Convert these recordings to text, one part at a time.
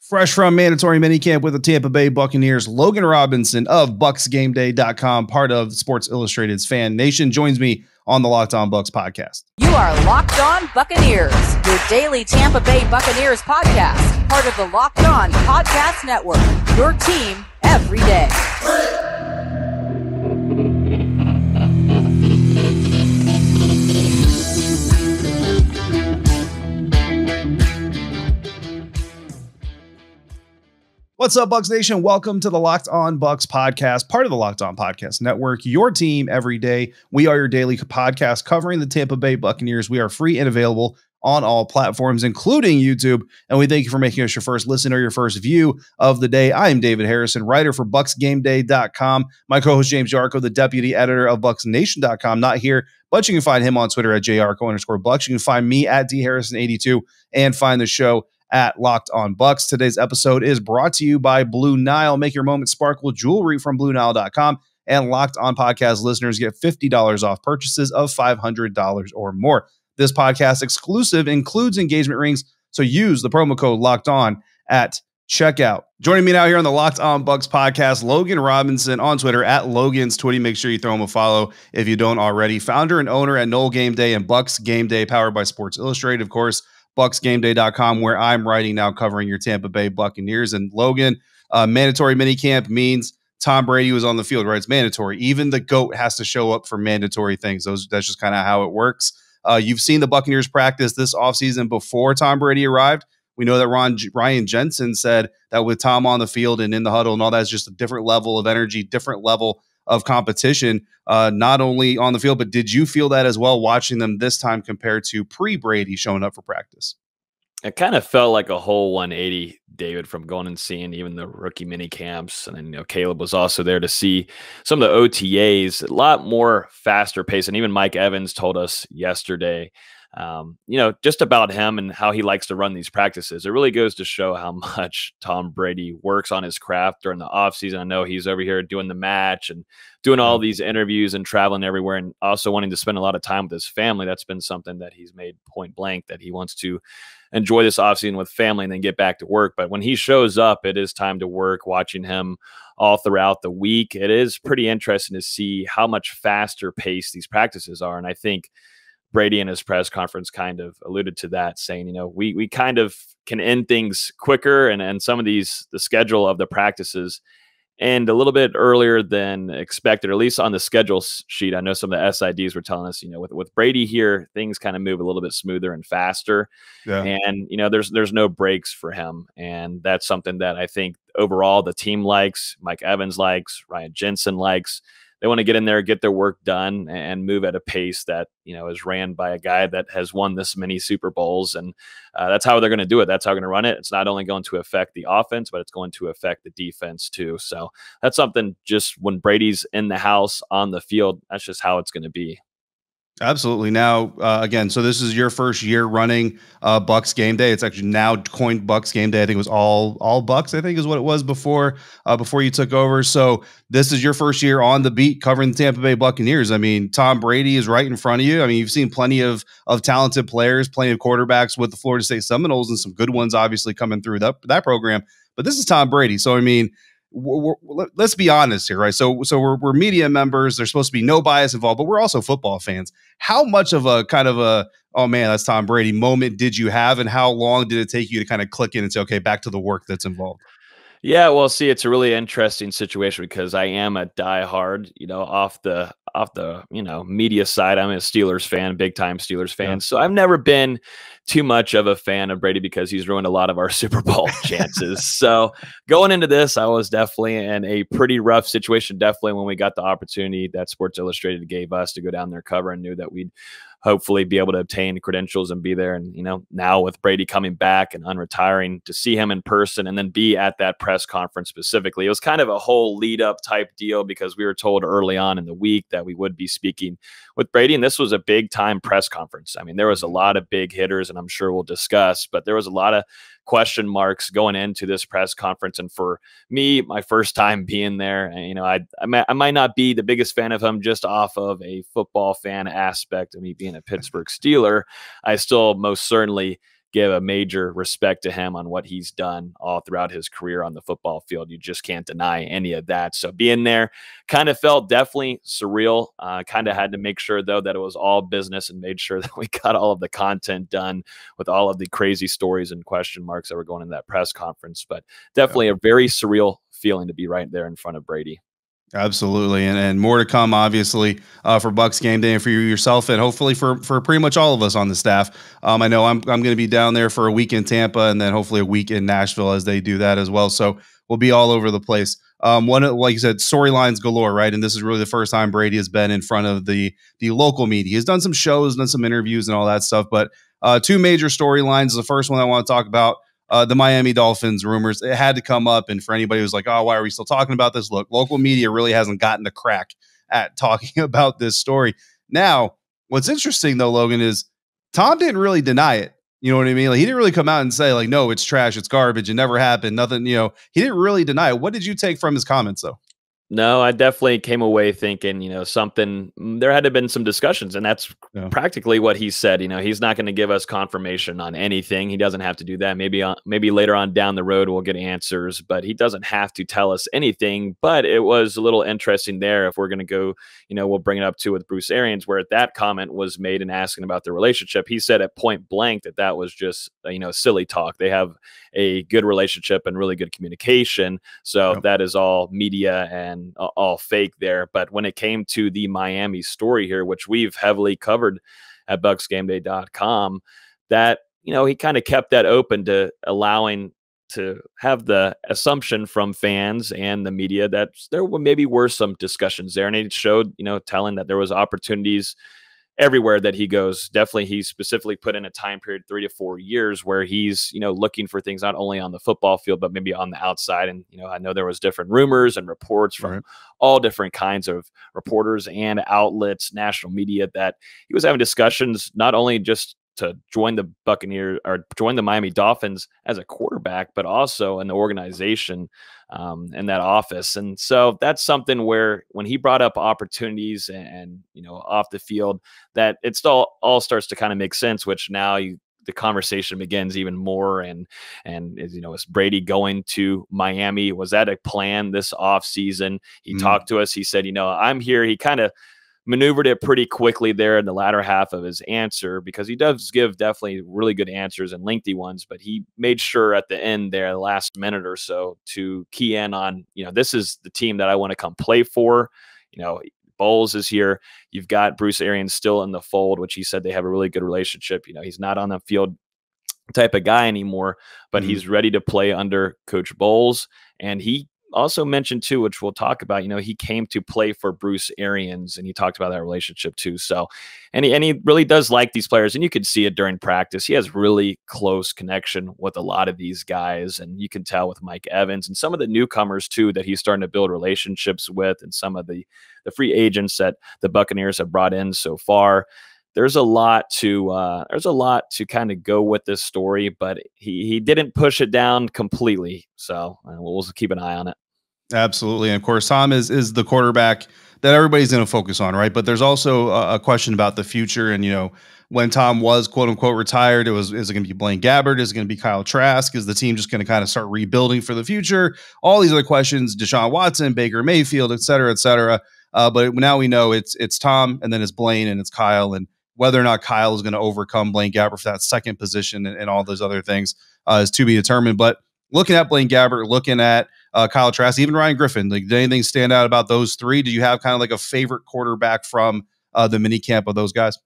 Fresh from mandatory minicamp with the Tampa Bay Buccaneers, Logan Robinson of BucsGameday.com, part of Sports Illustrated's Fan Nation, joins me on the Locked On Bucs podcast. You are Locked On Buccaneers, your daily Tampa Bay Buccaneers podcast, part of the Locked On Podcast Network, your team every day. What's up, Bucs Nation? Welcome to the Locked On Bucs podcast, part of the Locked On Podcast Network, your team every day. We are your daily podcast covering the Tampa Bay Buccaneers. We are free and available on all platforms, including YouTube. And we thank you for making us your first listen or your first view of the day. I am David Harrison, writer for BucsGameday.com. My co-host James Yarcho, the deputy editor of BucsNation.com, not here, but you can find him on Twitter at JYarcho_Bucs. You can find me at DHarrison82 and find the show at Locked On Bucs. Today's episode is brought to you by Blue Nile. Make your moment sparkle jewelry from BlueNile.com, and Locked On Podcast listeners get $50 off purchases of $500 or more. This podcast exclusive includes engagement rings, so use the promo code Locked On at checkout. Joining me now here on the Locked On Bucs podcast, Logan Robinson on Twitter at Logan's Twitty. Make sure you throw him a follow if you don't already. Founder and owner at Noel Game Day and Bucs Game Day, powered by Sports Illustrated, of course. BucsGameday.com, where I'm writing now covering your Tampa Bay Buccaneers. And Logan, mandatory minicamp means Tom Brady was on the field, right? It's mandatory. Even the GOAT has to show up for mandatory things. That's just kind of how it works. You've seen the Buccaneers practice this offseason before Tom Brady arrived. We know that Ryan Jensen said that with Tom on the field and in the huddle and all that, is just a different level of energy, different level of competition, not only on the field, but did you feel that as well watching them this time compared to pre-Brady showing up for practice? It kind of felt like a whole 180, David, from going and seeing even the rookie mini camps. And then, Caleb was also there to see some of the OTAs, a lot more faster pace. And even Mike Evans told us yesterday, just about him and how he likes to run these practices. It really goes to show how much Tom Brady works on his craft during the offseason. I know he's over here doing the match and doing all these interviews and traveling everywhere and also wanting to spend a lot of time with his family. That's been something that he's made point blank, that he wants to enjoy this offseason with family and then get back to work. But when he shows up, it is time to work. Watching him all throughout the week, it is pretty interesting to see how much faster paced these practices are. And I think Brady in his press conference kind of alluded to that, saying, we kind of can end things quicker and some of the schedule of the practices and a little bit earlier than expected, or at least on the schedule sheet. I know some of the SIDs were telling us, with Brady here, things kind of move a little bit smoother and faster. Yeah. And, there's no breaks for him. And that's something that I think overall the team likes, Mike Evans likes, Ryan Jensen likes. They want to get in there, get their work done, and move at a pace that, is ran by a guy that has won this many Super Bowls. And that's how they're going to do it. That's how they're going to run it. It's not only going to affect the offense, but it's going to affect the defense too. So that's something, just when Brady's in the house on the field, that's just how it's going to be. Absolutely. Now, again, so this is your first year running Bucs Game Day. It's actually now coined Bucs Game Day. I think it was all Bucs, I think is what it was before you took over. So this is your first year on the beat covering the Tampa Bay Buccaneers. I mean, Tom Brady is right in front of you. I mean, you've seen plenty of talented players, plenty of quarterbacks with the Florida State Seminoles, and some good ones obviously coming through that program. But this is Tom Brady. So, I mean, let's be honest here, right? So we're media members. There's supposed to be no bias involved, but we're also football fans. How much of a kind of oh man, that's Tom Brady moment did you have, and how long did it take you to kind of click in and say, okay, back to the work that's involved? Yeah, well, see, it's a really interesting situation because I am a diehard, off the media side. I'm a Steelers fan, big time Steelers fan. Yeah. So I've never been too much of a fan of Brady because he's ruined a lot of our Super Bowl chances. So going into this, I was definitely in a pretty rough situation. Definitely when we got the opportunity that Sports Illustrated gave us to go down there cover, and knew that we'd hopefully be able to obtain credentials and be there. And, now with Brady coming back and unretiring, to see him in person and then be at that press conference specifically, it was kind of a whole lead up type deal because we were told early on in the week that we would be speaking with Brady. And this was a big time press conference. I mean, there was a lot of big hitters, and I'm sure we'll discuss, but there was a lot of question marks going into this press conference. And for me, my first time being there, and, I might not be the biggest fan of him just off of a football fan aspect of me being a Pittsburgh Steeler. I still most certainly give a major respect to him on what he's done all throughout his career on the football field. You just can't deny any of that. So being there kind of felt definitely surreal. Kind of had to make sure, though, that it was all business and made sure that we got all of the content done with all of the crazy stories and question marks that were going in that press conference. But definitely a very surreal feeling to be right there in front of Brady. Absolutely. And more to come, obviously, for BucsGameday and for you yourself, and hopefully for pretty much all of us on the staff. I know I'm going to be down there for a week in Tampa and then hopefully a week in Nashville as they do that as well. So we'll be all over the place. Like you said, storylines galore, right? And this is really the first time Brady has been in front of the local media. He's done some shows, done some interviews and all that stuff, but two major storylines. The first one I want to talk about, the Miami Dolphins rumors. It had to come up. And for anybody who's like, oh, why are we still talking about this? Look, local media really hasn't gotten the crack at talking about this story. Now, what's interesting, though, Logan, is Tom didn't really deny it. You know what I mean? Like, he didn't really come out and say, like, no, it's trash, it's garbage, it never happened, nothing, he didn't really deny it. What did you take from his comments, though? No, I definitely came away thinking, something, there had to have been some discussions, and that's practically what he said. He's not going to give us confirmation on anything. He doesn't have to do that. Maybe later on down the road, we'll get answers, but he doesn't have to tell us anything. But it was a little interesting there. If we're going to go, we'll bring it up too with Bruce Arians, where that comment was made and asking about their relationship. He said at point blank that was just, silly talk. They have a good relationship and really good communication. So that is all media and all fake there. But when it came to the Miami story here, which we've heavily covered at BucsGameday.com, that, he kind of kept that open to allowing to have the assumption from fans and the media that there maybe were some discussions there. And it showed, telling that there was opportunities everywhere that he goes. Definitely, he specifically put in a time period, 3 to 4 years, where he's, looking for things not only on the football field, but maybe on the outside. And, I know there was different rumors and reports from all different kinds of reporters and outlets, national media, that he was having discussions not only just to join the Buccaneers or join the Miami Dolphins as a quarterback, but also in the organization in that office. And so that's something where when he brought up opportunities and off the field, that it still all starts to kind of make sense, which now the conversation begins even more. And is Brady going to Miami? Was that a plan this off season? He talked to us. He said, I'm here. He kind of maneuvered it pretty quickly there in the latter half of his answer, because he does give definitely really good answers and lengthy ones, but he made sure at the end there, the last minute or so, to key in on, this is the team that I want to come play for. Bowles is here. You've got Bruce Arians still in the fold, which he said they have a really good relationship. He's not on the field type of guy anymore, but he's ready to play under Coach Bowles. And he also mentioned too, which we'll talk about, he came to play for Bruce Arians, and he talked about that relationship too. So, and he really does like these players, and you could see it during practice. He has really close connection with a lot of these guys, and you can tell with Mike Evans and some of the newcomers too that he's starting to build relationships with, and some of the free agents that the Buccaneers have brought in so far. There's a lot to kind of go with this story, but he didn't push it down completely. So we'll keep an eye on it. Absolutely. And of course, Tom is the quarterback that everybody's going to focus on, right? But there's also a question about the future. And, when Tom was quote unquote retired, is it going to be Blaine Gabbert? Is it going to be Kyle Trask? Is the team just going to kind of start rebuilding for the future? All these other questions, Deshaun Watson, Baker Mayfield, et cetera, et cetera. But now we know it's Tom, and then it's Blaine, and it's Kyle, and whether or not Kyle is going to overcome Blaine Gabbert for that second position and all those other things is to be determined. But looking at Blaine Gabbert, looking at Kyle Trask, even Ryan Griffin, like, did anything stand out about those three? Do you have kind of like a favorite quarterback from the minicamp of those guys?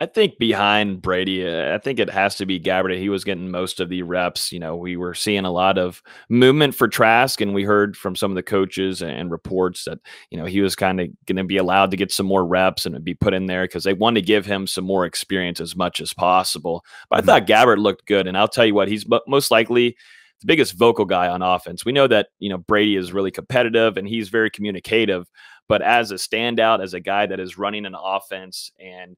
I think behind Brady, I think it has to be Gabbert. He was getting most of the reps. We were seeing a lot of movement for Trask, and we heard from some of the coaches and reports that, he was kind of going to be allowed to get some more reps and be put in there because they wanted to give him some more experience as much as possible. But I thought Gabbert looked good, and I'll tell you what, he's most likely the biggest vocal guy on offense. We know that, Brady is really competitive and he's very communicative, but as a standout, as a guy that is running an offense and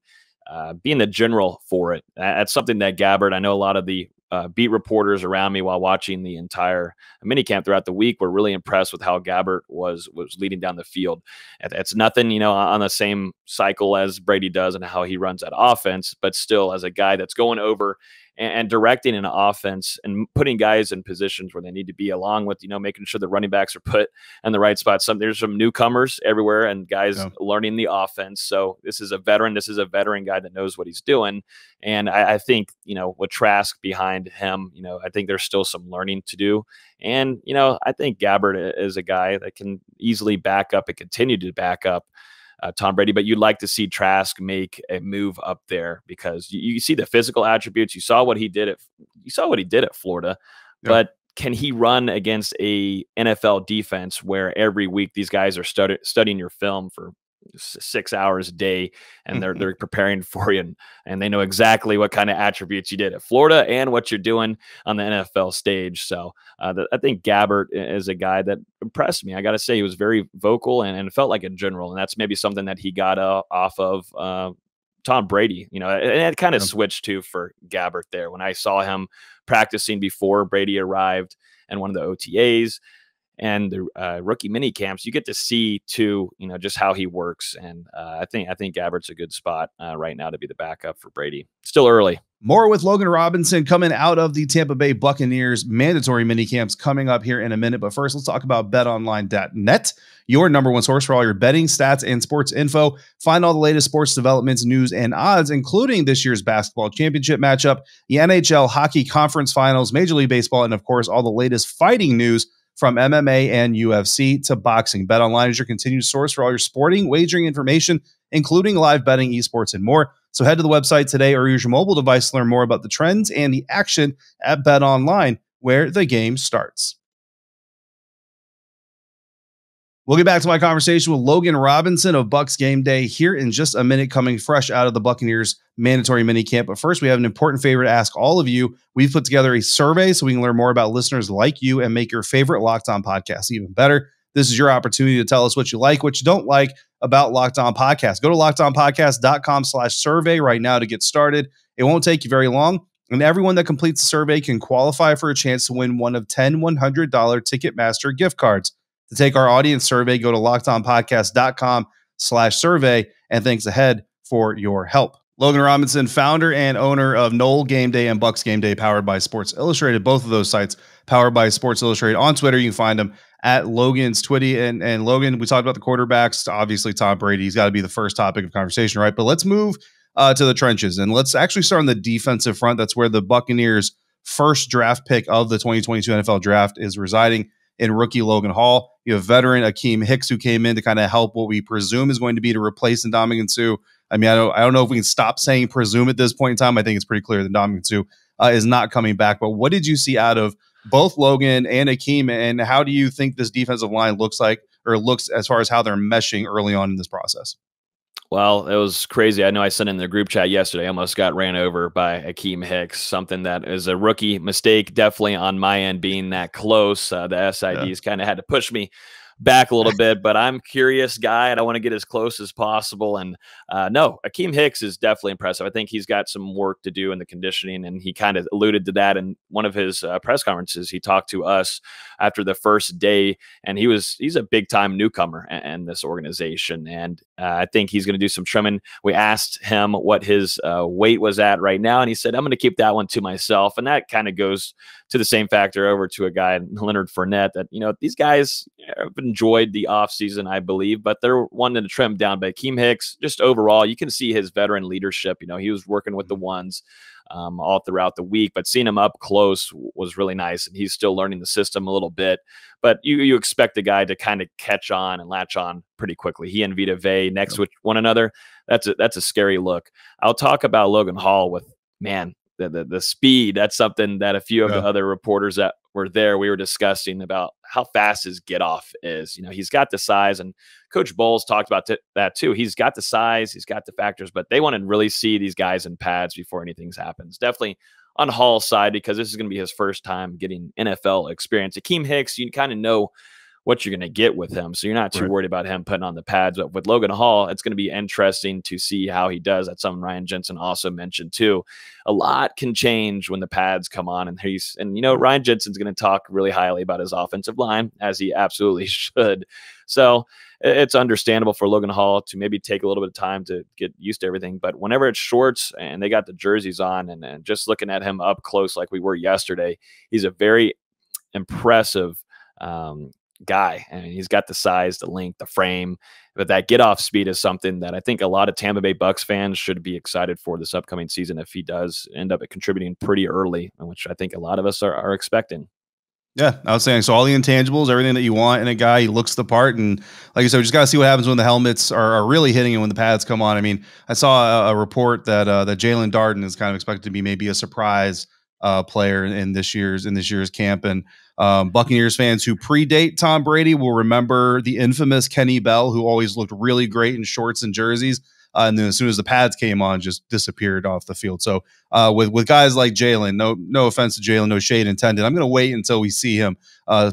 being the general for it, that's something that Gabbert, I know a lot of the beat reporters around me while watching the entire minicamp throughout the week were really impressed with how Gabbert was leading down the field. It's nothing, on the same cycle as Brady does and how he runs that offense, but still as a guy that's going over and directing an offense and putting guys in positions where they need to be, along with, making sure the running backs are put in the right spot. There's some newcomers everywhere and guys learning the offense. So this is a veteran guy that knows what he's doing. And I think, with Trask behind him, I think there's still some learning to do. And, I think Gabbert is a guy that can easily back up and continue to back up Tom Brady, but you'd like to see Trask make a move up there because you see the physical attributes. You saw what he did at Florida, but can he run against a NFL defense where every week these guys are studying your film for 6 hours a day and they're preparing for you and they know exactly what kind of attributes you did at Florida and what you're doing on the NFL stage. So I think Gabbert is a guy that impressed me. I got to say, he was very vocal and felt like a general, and that's maybe something that he got off of Tom Brady, and it kind of switched to for Gabbert there when I saw him practicing before Brady arrived and one of the OTAs and the rookie mini camps. You get to see too, just how he works. And I think Gabbert's a good spot right now to be the backup for Brady. Still early. More with Logan Robinson coming out of the Tampa Bay Buccaneers mandatory mini camps coming up here in a minute. But first, let's talk about betonline.net, your number one source for all your betting, stats, and sports info. Find all the latest sports developments, news, and odds, including this year's basketball championship matchup, the NHL hockey conference finals, Major League Baseball, and of course, all the latest fighting news from MMA and UFC to boxing. BetOnline is your continued source for all your sporting wagering information, including live betting, esports, and more. So head to the website today or use your mobile device to learn more about the trends and the action at BetOnline, where the game starts. We'll get back to my conversation with Logan Robinson of BucsGameday here in just a minute, coming fresh out of the Buccaneers mandatory minicamp. But first, we have an important favor to ask all of you. We've put together a survey so we can learn more about listeners like you and make your favorite Locked On podcast even better. This is your opportunity to tell us what you like, what you don't like about Locked On Podcast. Go to lockedonpodcast.com/survey right now to get started. It won't take you very long. And everyone that completes the survey can qualify for a chance to win one of 10 $100 Ticketmaster gift cards. To take our audience survey, go to lockedonpodcast.com/survey, and thanks ahead for your help. Logan Robinson, founder and owner of Noel Game Day and Bucs Game Day, powered by Sports Illustrated. Both of those sites powered by Sports Illustrated. On Twitter, you can find them at Logan's Twitty. And Logan, we talked about the quarterbacks. Obviously, Tom Brady, he's got to be the first topic of conversation, right? But let's move to the trenches, and let's actually start on the defensive front. That's where the Buccaneers' first draft pick of the 2022 NFL draft is residing, in rookie Logan Hall. You have veteran Akiem Hicks, who came in to kind of help what we presume is going to be to replace Ndamukong Suh. I mean, I don't know if we can stop saying presume at this point in time. I think it's pretty clear that Ndamukong Suh is not coming back. But what did you see out of both Logan and Akiem, and how do you think this defensive line looks as far as how they're meshing early on in this process? Well, it was crazy. I know I sent in the group chat yesterday. I almost got ran over by Akiem Hicks, something that is a rookie mistake, definitely on my end being that close. The SIDs kind of had to push me back a little bit, but I'm a curious guy and I want to get as close as possible. And no, Akiem Hicks is definitely impressive. I think he's got some work to do in the conditioning, and he kind of alluded to that in one of his press conferences. He talked to us after the first day, and he's a big time newcomer in this organization. And I think he's going to do some trimming. We asked him what his weight was at right now, and he said, I'm going to keep that one to myself. And that kind of goes to the same factor over to a guy, Leonard Fournette, that, these guys have enjoyed the offseason, I believe, but they're wanting to trim down. But Akiem Hicks, just overall, you can see his veteran leadership. He was working with the ones all throughout the week, but seeing him up close was really nice. And he's still learning the system a little bit, but you expect the guy to kind of catch on and latch on pretty quickly. He and Vita Vea next to one another. That's a scary look. I'll talk about Logan Hall with, man, the speed. That's something that a few of the other reporters that were there, we were discussing about how fast his get off is. He's got the size, and Coach Bowles talked about that too. He's got the size, he's got the factors, but they want to really see these guys in pads before anything happens. Definitely on Hall's side, because this is going to be his first time getting NFL experience. Akiem Hicks, you kind of know what you're going to get with him. So you're not too worried about him putting on the pads. But with Logan Hall, it's going to be interesting to see how he does. That's something Ryan Jensen also mentioned too. A lot can change when the pads come on, and Ryan Jensen's going to talk really highly about his offensive line, as he absolutely should. So it's understandable for Logan Hall to maybe take a little bit of time to get used to everything. But whenever it's shorts and they got the jerseys on, and just looking at him up close like we were yesterday, he's a very impressive guy. I mean, he's got the size, the length, the frame, but that get off speed is something that I think a lot of Tampa Bay Bucs fans should be excited for this upcoming season if he does end up contributing pretty early, which I think a lot of us are expecting. Yeah, I was saying, so all the intangibles, everything that you want in a guy, he looks the part. And like I said, we just got to see what happens when the helmets are really hitting and when the pads come on. I mean, I saw a report that Jalen Darden is kind of expected to be maybe a surprise player in this year's camp. And Buccaneers fans who predate Tom Brady will remember the infamous Kenny Bell, who always looked really great in shorts and jerseys. And then as soon as the pads came on, just disappeared off the field. So with guys like Jalen, no offense to Jalen, no shade intended. I'm going to wait until we see him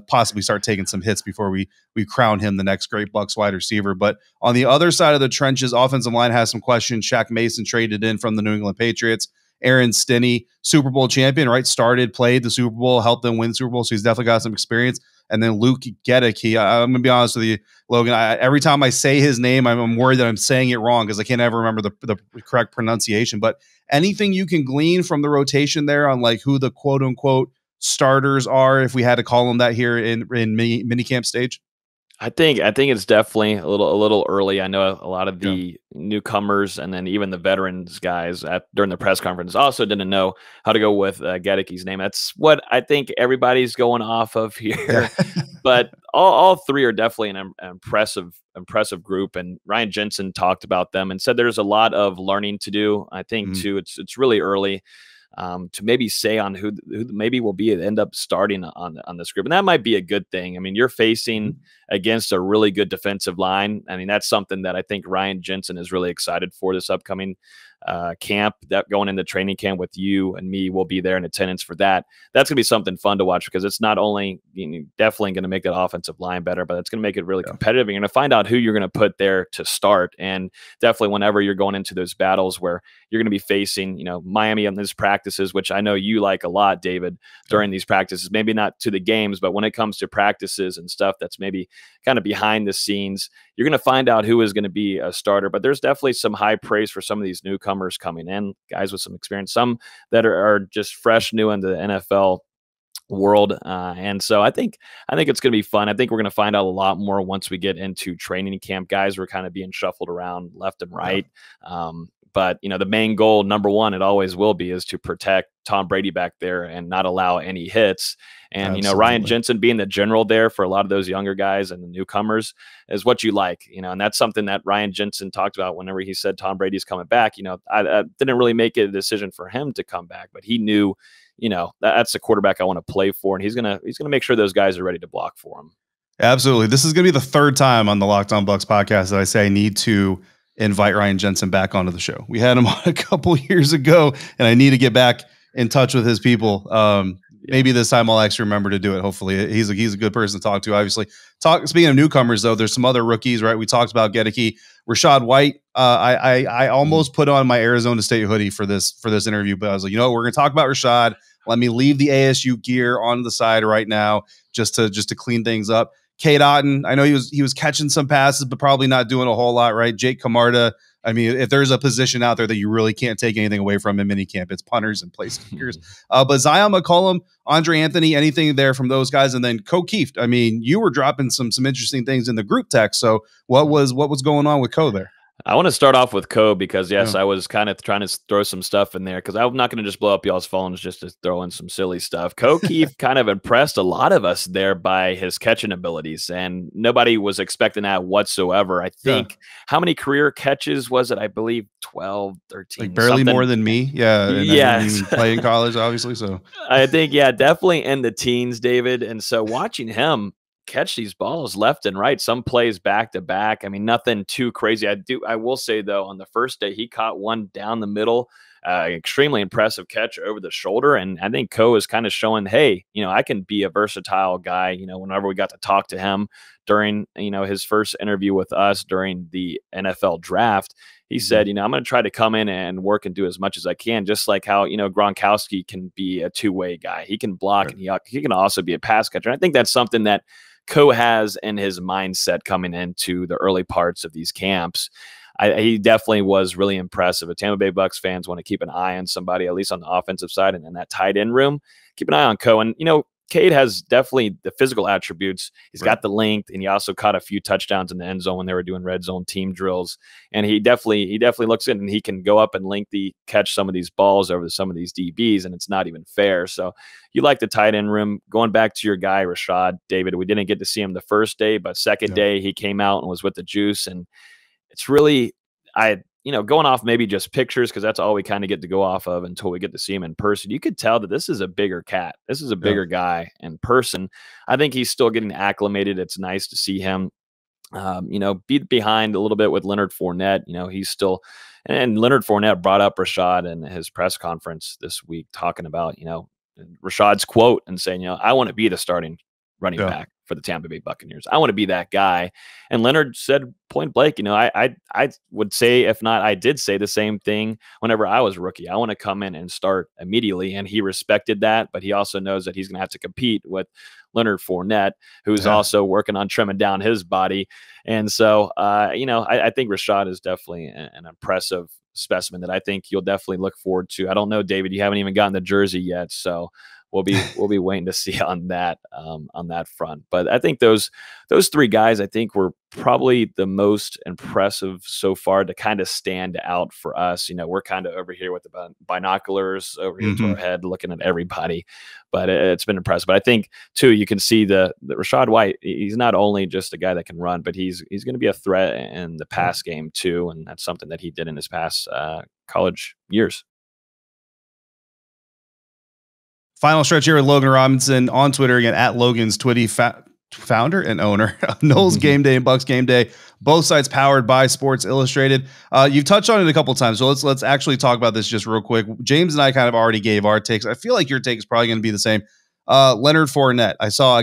possibly start taking some hits before we crown him the next great Bucs wide receiver. But on the other side of the trenches, offensive line has some questions. Shaq Mason traded in from the New England Patriots. Aaron Stinney, Super Bowl champion, right? Played the Super Bowl, helped them win the Super Bowl. So he's definitely got some experience. And then Luke Goedeke. I'm going to be honest with you, Logan. Every time I say his name, I'm worried that I'm saying it wrong because I can't ever remember the correct pronunciation. But anything you can glean from the rotation there on like who the quote unquote starters are, if we had to call them that here in minicamp stage? I think it's definitely a little early. I know a lot of the newcomers and then even the veterans guys during the press conference also didn't know how to go with Goedeke's name. That's what I think everybody's going off of here. But all three are definitely an impressive group. And Ryan Jensen talked about them and said there's a lot of learning to do. I think too, it's really early to maybe say on who maybe will end up starting on this group. And that might be a good thing. I mean, you're facing against a really good defensive line. I mean, that's something that I think Ryan Jensen is really excited for this upcoming camp, that going into training camp with you and me. Will be there in attendance for that. That's going to be something fun to watch because it's not only definitely going to make that offensive line better, but it's going to make it really competitive. You're going to find out who you're going to put there to start. And definitely whenever you're going into those battles where you're going to be facing, Miami on these practices, which I know you like a lot, David, during these practices, maybe not to the games, but when it comes to practices and stuff that's maybe kind of behind the scenes, you're going to find out who is going to be a starter. But there's definitely some high praise for some of these newcomers coming in, guys with some experience, some that are just fresh, new into the NFL world. And so I think it's going to be fun. I think we're going to find out a lot more once we get into training camp. Guys were kind of being shuffled around left and right. But, the main goal, number one, it always will be, is to protect Tom Brady back there and not allow any hits. And, Absolutely. Ryan Jensen being the general there for a lot of those younger guys and the newcomers is what you like, and that's something that Ryan Jensen talked about whenever he said Tom Brady's coming back. I didn't really make it a decision for him to come back, but he knew, that's the quarterback I want to play for. And he's going to make sure those guys are ready to block for him. Absolutely. This is going to be the third time on the Locked On Bucs podcast that I say I need to invite Ryan Jensen back onto the show. We had him on a couple years ago, and I need to get back in touch with his people. Maybe this time I'll actually remember to do it. Hopefully, he's a good person to talk to. Obviously, speaking of newcomers, though, there's some other rookies, right? We talked about Goedeke, Rachaad White. I almost put on my Arizona State hoodie for this interview, but I was like, we're going to talk about Rachaad. Let me leave the ASU gear on the side right now, just to clean things up. Cade Otton, I know he was catching some passes, but probably not doing a whole lot, right? Jake Camarda. I mean, if there's a position out there that you really can't take anything away from in minicamp, it's punters and place kickers. But Zion McCollum, Andre Anthony, anything there from those guys, and then Kieft. I mean, you were dropping some interesting things in the group text. So what was going on with Co there? I want to start off with Co because, yes, I was kind of trying to throw some stuff in there because I'm not going to just blow up y'all's phones just to throw in some silly stuff. Kieft kind of impressed a lot of us there by his catching abilities, and nobody was expecting that whatsoever. I think, how many career catches was it? I believe 12, 13. Like barely more than me. Yeah. Yeah. Play in college, obviously. So I think, definitely in the teens, David. And so watching him catch these balls left and right, some plays back to back. I mean, nothing too crazy. I will say though, on the first day, he caught one down the middle extremely impressive catch over the shoulder. And I think Coe is kind of showing, hey, I can be a versatile guy. Whenever we got to talk to him during, his first interview with us during the NFL draft, he said, I'm going to try to come in and work and do as much as I can, just like how, Gronkowski can be a two-way guy. He can block and he can also be a pass catcher. And I think that's something that Coe has in his mindset coming into the early parts of these camps. He definitely was really impressive. If Tampa Bay Bucs fans want to keep an eye on somebody, at least on the offensive side and in that tight end room, keep an eye on Coe. And, Cade has definitely the physical attributes. He's got the length, and he also caught a few touchdowns in the end zone when they were doing red zone team drills. And he definitely looks in, and he can go up and lengthy catch some of these balls over some of these DBs, and it's not even fair. So you like the tight end room. Going back to your guy, Rachaad, David, we didn't get to see him the first day, but second day he came out and was with the juice. And it's really, going off maybe just pictures, because that's all we kind of get to go off of until we get to see him in person. You could tell that this is a bigger cat. This is a bigger guy in person. I think he's still getting acclimated. It's nice to see him, be behind a little bit with Leonard Fournette. He's still, and Leonard Fournette brought up Rachaad in his press conference this week, talking about, Rachaad's quote and saying, I want to be the starting running back for the Tampa Bay Buccaneers. I want to be that guy. And Leonard said point blank, I would say, if not, I did say the same thing whenever I was a rookie. I want to come in and start immediately. And he respected that, but he also knows that he's going to have to compete with Leonard Fournette, who's also working on trimming down his body. And so, I think Rachaad is definitely an impressive specimen that I think you'll definitely look forward to. I don't know, David, you haven't even gotten the jersey yet, so we'll be waiting to see on that front. But I think those three guys, I think, were probably the most impressive so far to kind of stand out for us. We're kind of over here with the binoculars over here to our head, looking at everybody, but it's been impressive. But I think too, you can see the Rachaad White. He's not only just a guy that can run, but he's going to be a threat in the pass game too, and that's something that he did in his past college years. Final stretch here with Logan Robinson on Twitter, again at Logan's Twitty, founder and owner of Noles Game Day and Bucs Game Day, both sites powered by Sports Illustrated. You've touched on it a couple of times, so let's actually talk about this just real quick. James and I kind of already gave our takes. I feel like your take is probably going to be the same. Leonard Fournette. I saw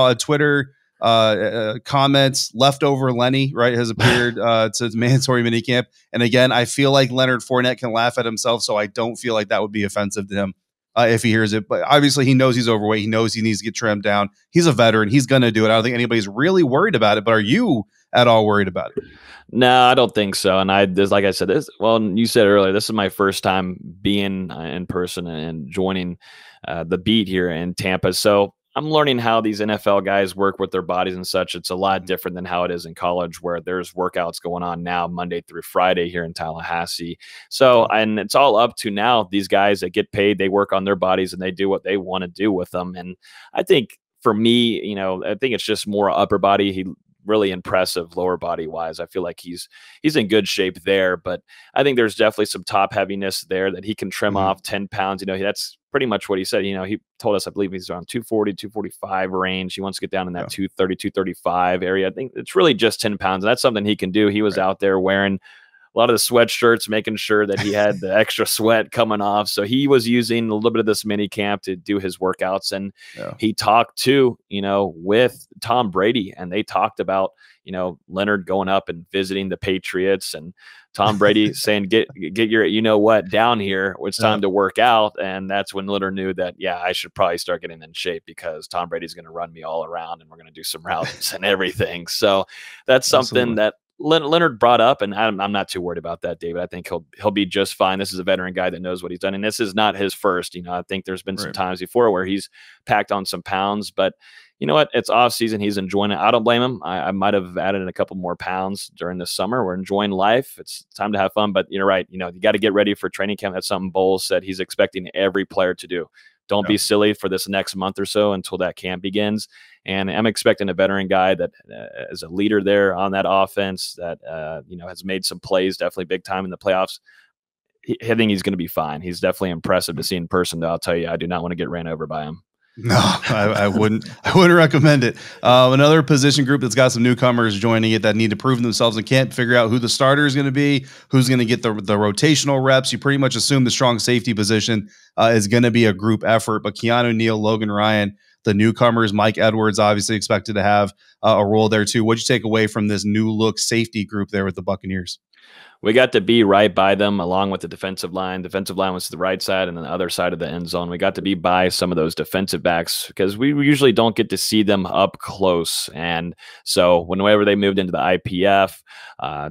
a Twitter comments. Leftover Lenny, right, has appeared to mandatory minicamp, and again, I feel like Leonard Fournette can laugh at himself, so I don't feel like that would be offensive to him. If he hears it, but obviously he knows he's overweight. He knows he needs to get trimmed down. He's a veteran. He's going to do it. I don't think anybody's really worried about it, but are you at all worried about it? No, I don't think so. And like I said, you said earlier, this is my first time being in person and joining the beat here in Tampa. So I'm learning how these NFL guys work with their bodies and such. It's a lot different than how it is in college, where there's workouts going on now Monday through Friday here in Tallahassee. So, and it's all up to now these guys that get paid, they work on their bodies and they do what they want to do with them. And I think for me, I think it's just more upper body. He really impressive lower body wise. I feel like he's in good shape there, but I think there's definitely some top heaviness there that he can trim off 10 pounds. That's pretty much what he said. He told us, I believe he's around 240, 245 range. He wants to get down in that 230, 235 area. I think it's really just 10 pounds. That's something he can do. He was out there wearing a lot of the sweatshirts, making sure that he had the extra sweat coming off. So he was using a little bit of this mini camp to do his workouts. And he talked to, with Tom Brady, and they talked about, Leonard going up and visiting the Patriots, and Tom Brady saying, get your, down here. It's time to work out. And that's when Leonard knew that, I should probably start getting in shape, because Tom Brady's going to run me all around and we're going to do some routes and everything. So that's something that Leonard brought up, and I'm not too worried about that, David. I think he'll be just fine. This is a veteran guy that knows what he's done, and this is not his first. I think there's been some times before where he's packed on some pounds, but you know what? It's off season. He's enjoying it. I don't blame him. I might have added a couple more pounds during the summer. We're enjoying life. It's time to have fun, but you're right. You got to get ready for training camp. That's something Bowles said he's expecting every player to do. Don't be silly for this next month or so until that camp begins. And I'm expecting a veteran guy that is a leader there on that offense that, has made some plays, definitely big time in the playoffs. I think he's going to be fine. He's definitely impressive to see in person, though. I'll tell you, I do not want to get ran over by him. No, I wouldn't. I wouldn't recommend it. Another position group that's got some newcomers joining it that need to prove themselves and can't figure out who the starter is going to be, who's going to get the rotational reps. You pretty much assume the strong safety position is going to be a group effort. But Keanu Neal, Logan Ryan, the newcomers, Mike Edwards, obviously expected to have a role there too. What'd you take away from this new look safety group there with the Buccaneers? We got to be right by them along with the defensive line. Defensive line was to the right side and then the other side of the end zone. We got to be by some of those defensive backs because we usually don't get to see them up close. And so whenever they moved into the IPF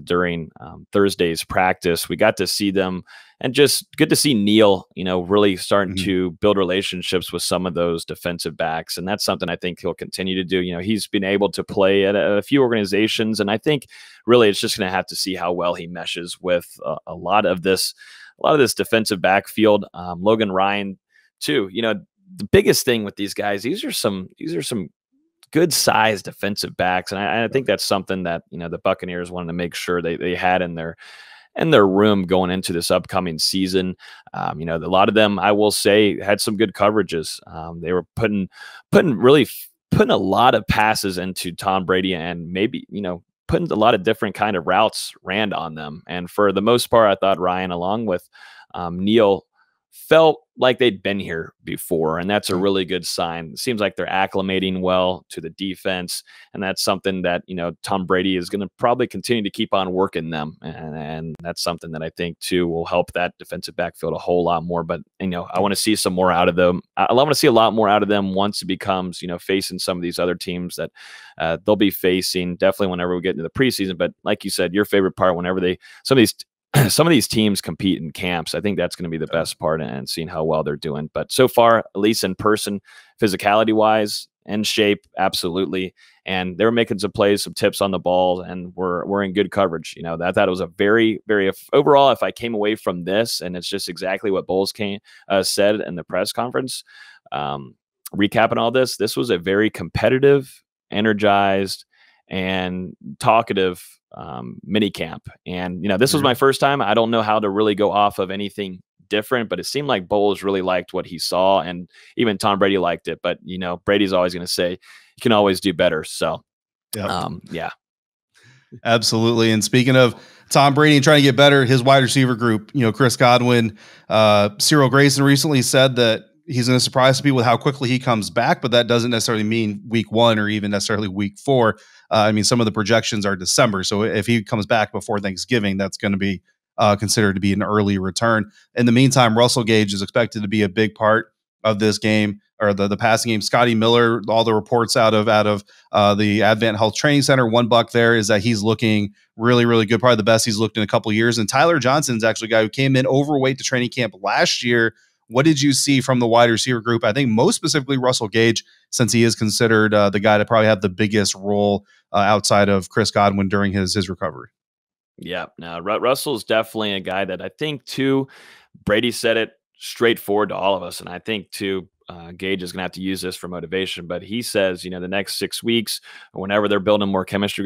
during Thursday's practice, we got to see them. And just good to see Neal, really starting to build relationships with some of those defensive backs. And that's something I think he'll continue to do. He's been able to play at a few organizations. And I think really it's just going to have to see how well he meshes with a lot of this defensive backfield. Logan Ryan, too. The biggest thing with these guys, these are some good sized defensive backs. And I think that's something that, the Buccaneers wanted to make sure they had in their room going into this upcoming season. A lot of them, I will say, had some good coverages. They were putting a lot of passes into Tom Brady and maybe, putting a lot of different kind of routes ran on them. And for the most part, I thought Ryan, along with Neal, felt like they'd been here before, and that's a really good sign. It seems like they're acclimating well to the defense, and that's something that Tom Brady is going to probably continue to keep on working them, and that's something that I think too will help that defensive backfield a whole lot more. But I want to see some more out of them. I want to see a lot more out of them once it becomes facing some of these other teams that they'll be facing. Definitely whenever we get into the preseason, but like you said, your favorite part whenever some of these teams compete in camps. I think that's going to be the best part and seeing how well they're doing. But so far, at least in person, physicality wise and shape, absolutely. And they were making some plays, some tips on the ball, and we're in good coverage. I thought it was a very, very overall. If I came away from this, and it's just exactly what Bowles said in the press conference, recapping all this was a very competitive, energized, and talkative minicamp. And this was my first time. I don't know how to really go off of anything different, but it seemed like Bowles really liked what he saw, and even Tom Brady liked it. But Brady's always going to say you can always do better. So yeah, absolutely. And speaking of Tom Brady and trying to get better, his wide receiver group, Chris Godwin, Cyril Grayson recently said that he's going to surprise people with how quickly he comes back, but that doesn't necessarily mean week 1 or even necessarily week 4. Some of the projections are December. So if he comes back before Thanksgiving, that's going to be considered to be an early return. In the meantime, Russell Gage is expected to be a big part of this game, or the passing game. Scotty Miller, all the reports out of the Advent Health Training Center, one buck there, is that he's looking really, really good. Probably the best he's looked in a couple of years. And Tyler Johnson's actually a guy who came in overweight to training camp last year. What did you see from the wide receiver group? I think most specifically Russell Gage, since he is considered the guy to probably have the biggest role outside of Chris Godwin during his recovery. Yeah, no, Russell's definitely a guy that I think too, Brady said it straightforward to all of us. And I think too, Gage is going to have to use this for motivation, but he says, the next 6 weeks, whenever they're building more chemistry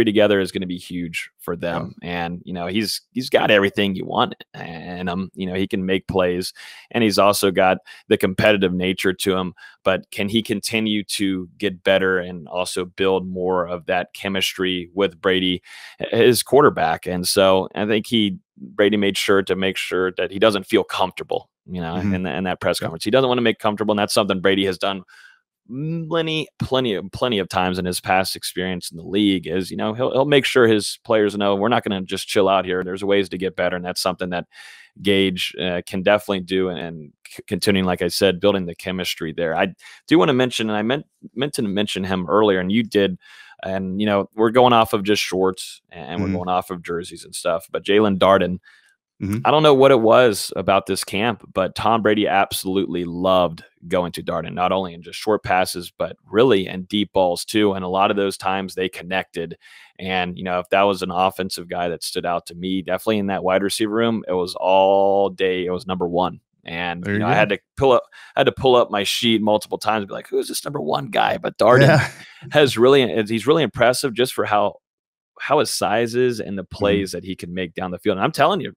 together, is going to be huge for them. Yeah. And, he's got everything you want, and, he can make plays, and he's also got the competitive nature to him, but can he continue to get better and also build more of that chemistry with Brady, his quarterback? And so I think Brady made sure that he doesn't feel comfortable, in that press conference. He doesn't want to make comfortable. And that's something Brady has done plenty of times in his past experience in the league. Is he'll make sure his players know we're not going to just chill out here. There's ways to get better, and that's something that Gage can definitely do. And continuing, like I said, building the chemistry there. I do want to mention, and I meant to mention him earlier, and you did. And we're going off of just shorts, and we're going off of jerseys and stuff. But Jalen Darden. I don't know what it was about this camp, but Tom Brady absolutely loved going to Darden, not only in just short passes, but really in deep balls too. And a lot of those times they connected. And, if that was an offensive guy that stood out to me, definitely in that wide receiver room, it was all day. It was number 1. And I had to pull up my sheet multiple times and be like, who is this number 1 guy? But Darden he's really impressive just for how his size is and the plays that he can make down the field. And I'm telling you,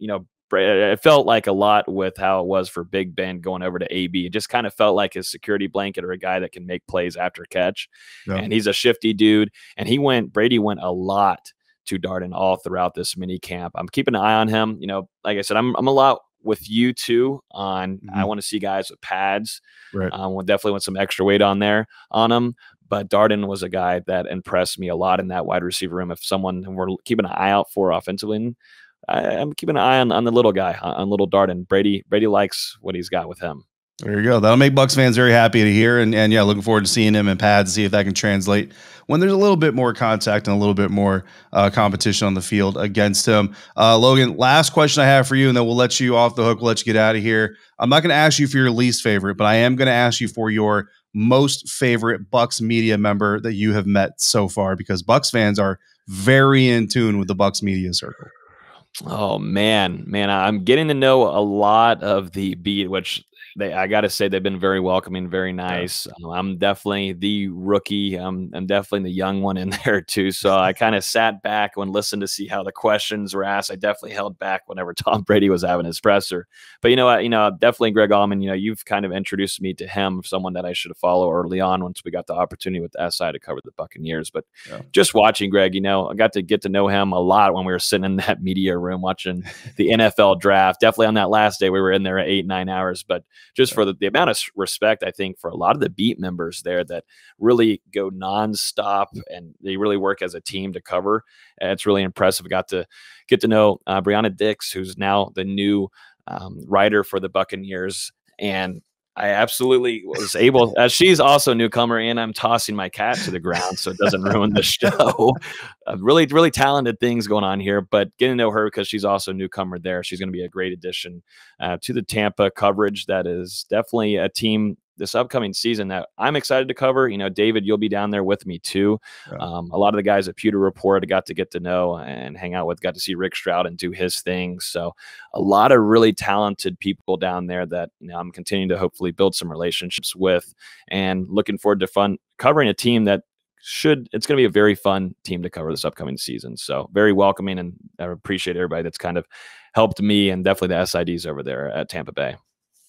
it felt like a lot with how it was for Big Ben going over to AB. It just kind of felt like his security blanket or a guy that can make plays after catch. Yeah. And he's a shifty dude. And Brady went a lot to Darden all throughout this mini camp. I'm keeping an eye on him. Like I said, I'm a lot with you too on, I want to see guys with pads. Right. We'll definitely want some extra weight on him. But Darden was a guy that impressed me a lot in that wide receiver room. If someone we're keeping an eye out for offensively, I'm keeping an eye on the little guy, on little Darden. Brady likes what he's got with him. There you go. That'll make Bucs fans very happy to hear. And yeah, looking forward to seeing him in pads, see if that can translate when there's a little bit more contact and a little bit more competition on the field against him. Logan, last question I have for you, and then we'll let you off the hook. We'll let you get out of here. I'm not going to ask you for your least favorite, but I am going to ask you for your most favorite Bucs media member that you have met so far, because Bucs fans are very in tune with the Bucs media circle. Oh, man, I'm getting to know a lot of the beat, which I got to say they've been very welcoming, very nice. Yeah. I'm definitely the rookie. I'm definitely the young one in there too. So I kind of sat back and listened to see how the questions were asked. I definitely held back whenever Tom Brady was having his presser. But definitely Greg Allman, you've kind of introduced me to him, someone that I should have followed early on once we got the opportunity with the SI to cover the Buccaneers. But just watching Greg, I got to get to know him a lot when we were sitting in that media room watching the NFL draft. Definitely on that last day, we were in there at 8-9 hours, but just for the amount of respect, I think, for a lot of the beat members there that really go nonstop and they really work as a team to cover. It's really impressive. I got to get to know Brianna Dix, who's now the new writer for the Buccaneers. And I absolutely was able, she's also a newcomer, and I'm tossing my cat to the ground so it doesn't ruin the show. Really, really talented things going on here, but getting to know her because she's also a newcomer there. She's going to be a great addition to the Tampa coverage. That is definitely a team this upcoming season that I'm excited to cover. David, you'll be down there with me too. Yeah. A lot of the guys at Pewter Report I got to get to know and hang out with, got to see Rick Stroud and do his thing. So a lot of really talented people down there that I'm continuing to hopefully build some relationships with, and looking forward to covering a team that it's going to be a very fun team to cover this upcoming season. So very welcoming, and I appreciate everybody that's kind of helped me, and definitely the SIDs over there at Tampa Bay.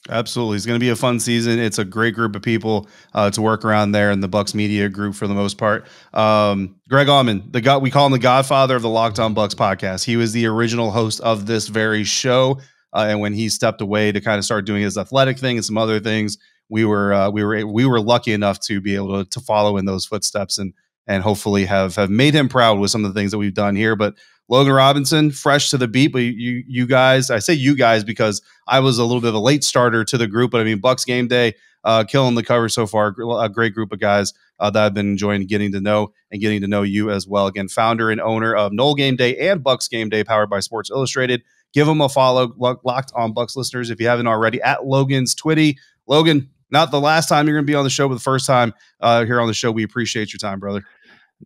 Absolutely. It's going to be a fun season. It's a great group of people to work around there in the Bucs media group for the most part. Greg Allman, we call him the godfather of the Locked On Bucs podcast. He was the original host of this very show. And when he stepped away to kind of start doing his athletic thing and some other things, we were lucky enough to be able to follow in those footsteps and hopefully have made him proud with some of the things that we've done here. But Logan Robinson, fresh to the beat, but you guys, I say you guys because I was a little bit of a late starter to the group, but I mean, BucsGameday, killing the cover so far. A great group of guys that I've been enjoying getting to know you as well. Again, founder and owner of NoleGameday and BucsGameday, powered by Sports Illustrated. Give them a follow, Locked On Bucs listeners, if you haven't already, at Logan's Twitty. Logan, not the last time you're going to be on the show, but the first time here on the show. We appreciate your time, brother.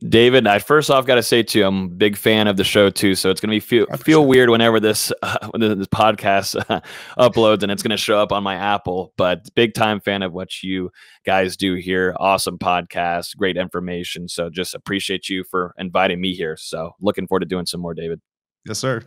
David, I first off got to say too, I'm a big fan of the show too. So it's going to feel weird whenever this podcast uploads and it's going to show up on my Apple. But big time fan of what you guys do here. Awesome podcast, great information. So just appreciate you for inviting me here. So looking forward to doing some more, David. Yes, sir.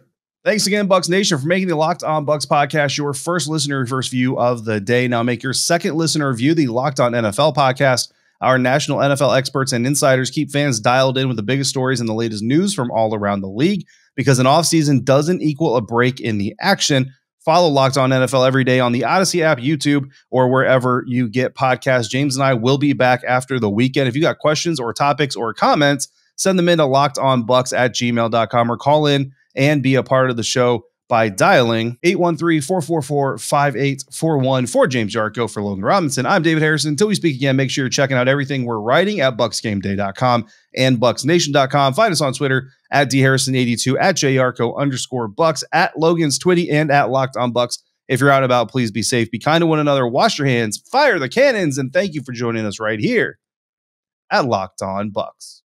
Thanks again, Bucs Nation, for making the Locked On Bucs podcast your first listener, first view of the day. Now make your second listener view the Locked On NFL podcast. Our national NFL experts and insiders keep fans dialed in with the biggest stories and the latest news from all around the league, because an offseason doesn't equal a break in the action. Follow Locked On NFL every day on the Odyssey app, YouTube, or wherever you get podcasts. James and I will be back after the weekend. If you got questions or topics or comments, send them in to lockedonbucs@gmail.com or call in and be a part of the show by dialing 813-444-5841 for James Yarcho. For Logan Robinson, I'm David Harrison. Until we speak again, make sure you're checking out everything we're writing at BucsGameday.com and BucsNation.com. Find us on Twitter at DHarrison82, at JYarcho_Bucs, at Logan's Twitty, and at Locked On Bucs. If you're out and about, please be safe, be kind to one another, wash your hands, fire the cannons, and thank you for joining us right here at Locked On Bucs.